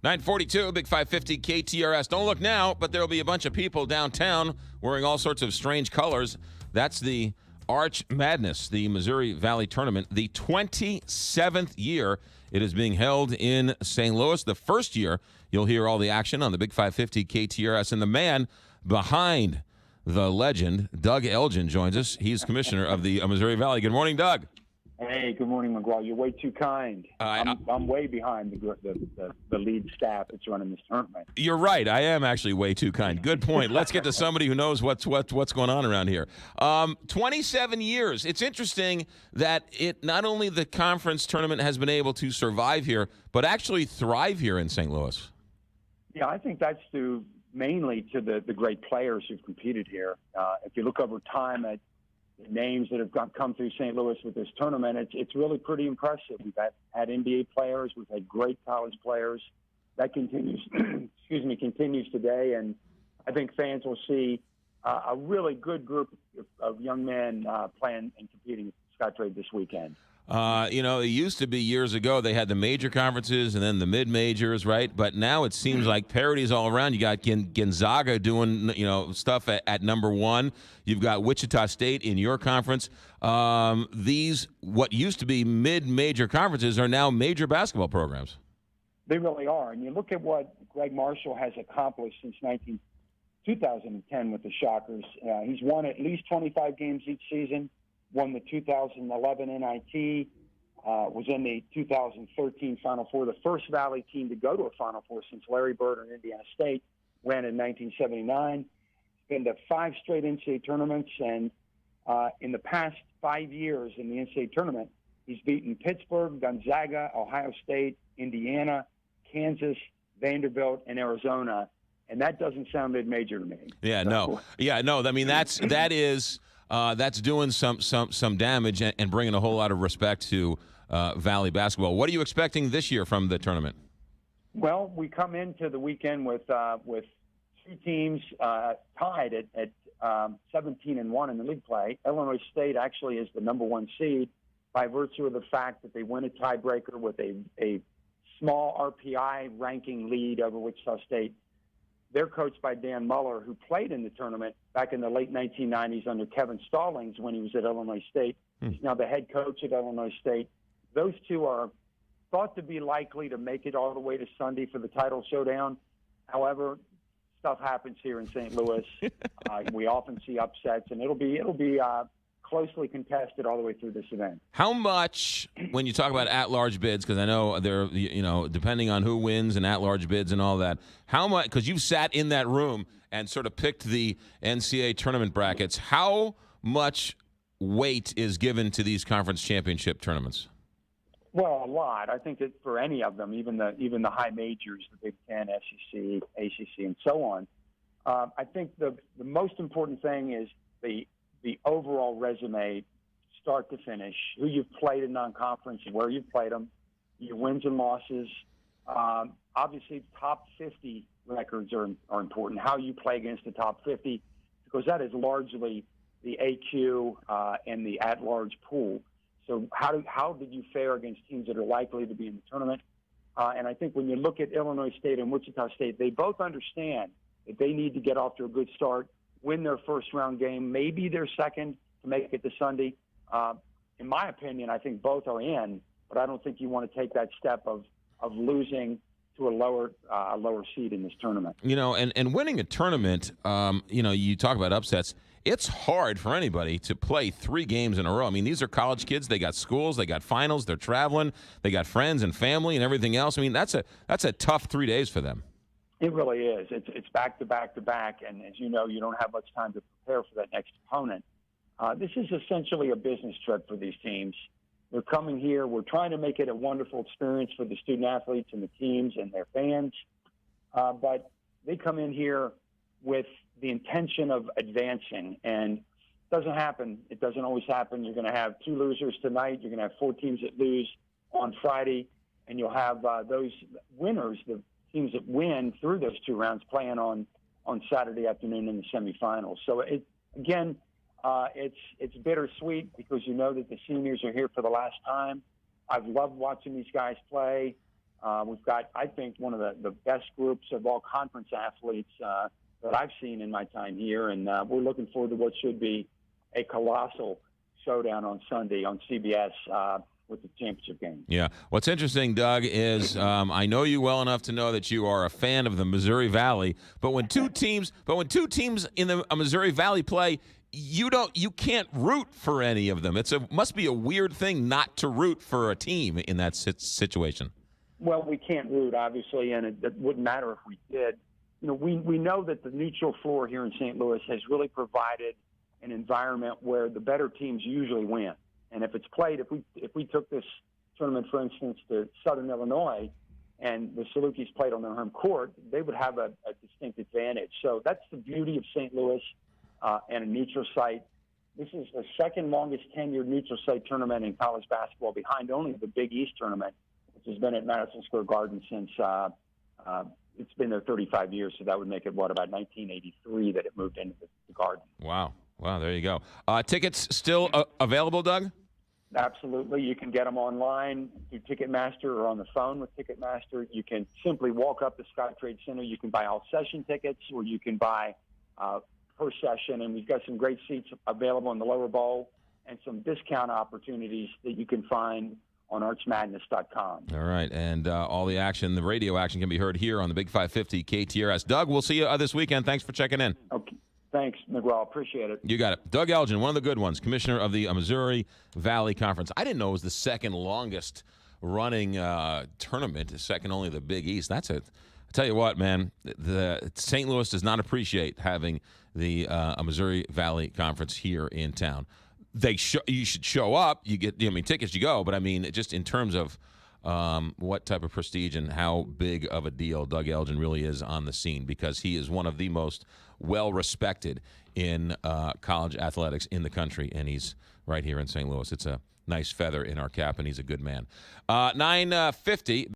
942, Big 550 KTRS. Don't look now, but there'll be a bunch of people downtown wearing all sorts of strange colors. That's the Arch Madness, the Missouri Valley Tournament, the 27th year it is being held in St. Louis. The first year you'll hear all the action on the Big 550 KTRS. And the man behind the legend, Doug Elgin, joins us. He's commissioner of the Missouri Valley. Good morning, Doug. Hey, good morning, McGraw. You're way too kind. I'm way behind the lead staff that's running this tournament. You're right. I am actually way too kind. Good point. Let's get to somebody who knows what's going on around here. 27 years. It's interesting that it not only the conference tournament has been able to survive here, but actually thrive here in St. Louis. Yeah, I think that's due mainly to the great players who've competed here. If you look over time at the names that have come through St. Louis with this tournament, it's really pretty impressive. We've had NBA players, we've had great college players. That continues, continues today, and I think fans will see a really good group of young men playing and competing at Scottrade this weekend. It used to be years ago they had the major conferences and then the mid-majors, right? But now it seems like parity's all around. You got Gonzaga doing, stuff at number one. You've got Wichita State in your conference. These, what used to be mid-major conferences, are now major basketball programs. They really are. And you look at what Greg Marshall has accomplished since 2010 with the Shockers. He's won at least 25 games each season. Won the 2011 NIT, was in the 2013 Final Four, the first Valley team to go to a Final Four since Larry Bird and Indiana State ran in 1979. Been to 5 straight NCAA tournaments, and in the past 5 years in the NCAA tournament, he's beaten Pittsburgh, Gonzaga, Ohio State, Indiana, Kansas, Vanderbilt, and Arizona, and that doesn't sound mid-major to me. Yeah, no. I mean, that's doing some damage and bringing a whole lot of respect to Valley basketball. What are you expecting this year from the tournament? Well, we come into the weekend with 2 teams tied at 17-1 in the league play. Illinois State actually is the number 1 seed by virtue of the fact that they win a tiebreaker with a small RPI ranking lead over Wichita State. They're coached by Dan Muller, who played in the tournament back in the late 1990s under Kevin Stallings when he was at Illinois State. He's now the head coach at Illinois State. Those two are thought to be likely to make it all the way to Sunday for the title showdown. However, stuff happens here in St. Louis. We often see upsets, and it'll be closely contested all the way through this event. How much, when you talk about at-large bids, because I know they're, depending on who wins and at-large bids and all that, how much, because you've sat in that room and sort of picked the NCAA tournament brackets, how much weight is given to these conference championship tournaments? Well, a lot. I think that for any of them, even the high majors, the Big Ten, SEC, ACC, and so on, I think the most important thing is the overall resume, start to finish, who you've played in non-conference, where you've played them, your wins and losses. Obviously, top 50 records are important, how you play against the top 50, because that is largely the AQ and the at-large pool. So how did you fare against teams that are likely to be in the tournament? And I think when you look at Illinois State and Wichita State, they both understand that they need to get off to a good start, win their first-round game, maybe their second to make it to Sunday. In my opinion, I think both are in, but I don't think you want to take that step of losing to a lower seed in this tournament. And winning a tournament, you talk about upsets. It's hard for anybody to play 3 games in a row. I mean, these are college kids. They got schools, they got finals, they're traveling, they got friends and family and everything else. I mean, that's a tough 3 days for them. It really is. It's back to back to back, and as you know, you don't have much time to prepare for that next opponent. This is essentially a business trip for these teams. They're coming here. We're trying to make it a wonderful experience for the student athletes and the teams and their fans, but they come in here with the intention of advancing, and it doesn't happen. It doesn't always happen. You're going to have 2 losers tonight. You're going to have 4 teams that lose on Friday, and you'll have those winners, the teams that win through those 2 rounds, playing on Saturday afternoon in the semifinals. So it's bittersweet because you know that the seniors are here for the last time. I've loved watching these guys play. We've got, I think, one of the best groups of all conference athletes that I've seen in my time here, and we're looking forward to what should be a colossal showdown on Sunday on CBS with the championship game. Yeah. What's interesting, Doug, is I know you well enough to know that you are a fan of the Missouri Valley. But when two teams in the Missouri Valley play, you can't root for any of them. Must be a weird thing not to root for a team in that situation. Well, we can't root, obviously, and it wouldn't matter if we did. You know, we know that the neutral floor here in St. Louis has really provided an environment where the better teams usually win. And if it's played, if we took this tournament, for instance, to Southern Illinois, and the Salukis played on their home court, they would have a distinct advantage. So that's the beauty of St. Louis and a neutral site. This is the second longest tenured neutral site tournament in college basketball, behind only the Big East tournament, which has been at Madison Square Garden since it's been there 35 years. So that would make it, about 1983 that it moved into the Garden. Wow, there you go. Tickets still available, Doug? Absolutely. You can get them online through Ticketmaster or on the phone with Ticketmaster. You can simply walk up to Scottrade Center. You can buy all session tickets, or you can buy per session. And we've got some great seats available in the lower bowl and some discount opportunities that you can find on archmadness.com. All right. And all the action, the radio action, can be heard here on the Big 550 KTRS. Doug, we'll see you this weekend. Thanks for checking in. Okay. Thanks, McGraw. Appreciate it. You got it. Doug Elgin, one of the good ones, commissioner of the Missouri Valley Conference. I didn't know it was the second longest running tournament, second only to the Big East. That's it. I tell you what, man, the St. Louis does not appreciate having the Missouri Valley Conference here in town. You should show up. You get, tickets, you go. But I mean, just in terms of what type of prestige and how big of a deal Doug Elgin really is on the scene, because he is one of the most well-respected in college athletics in the country, and he's right here in St. Louis. It's a nice feather in our cap, and he's a good man. 9:50.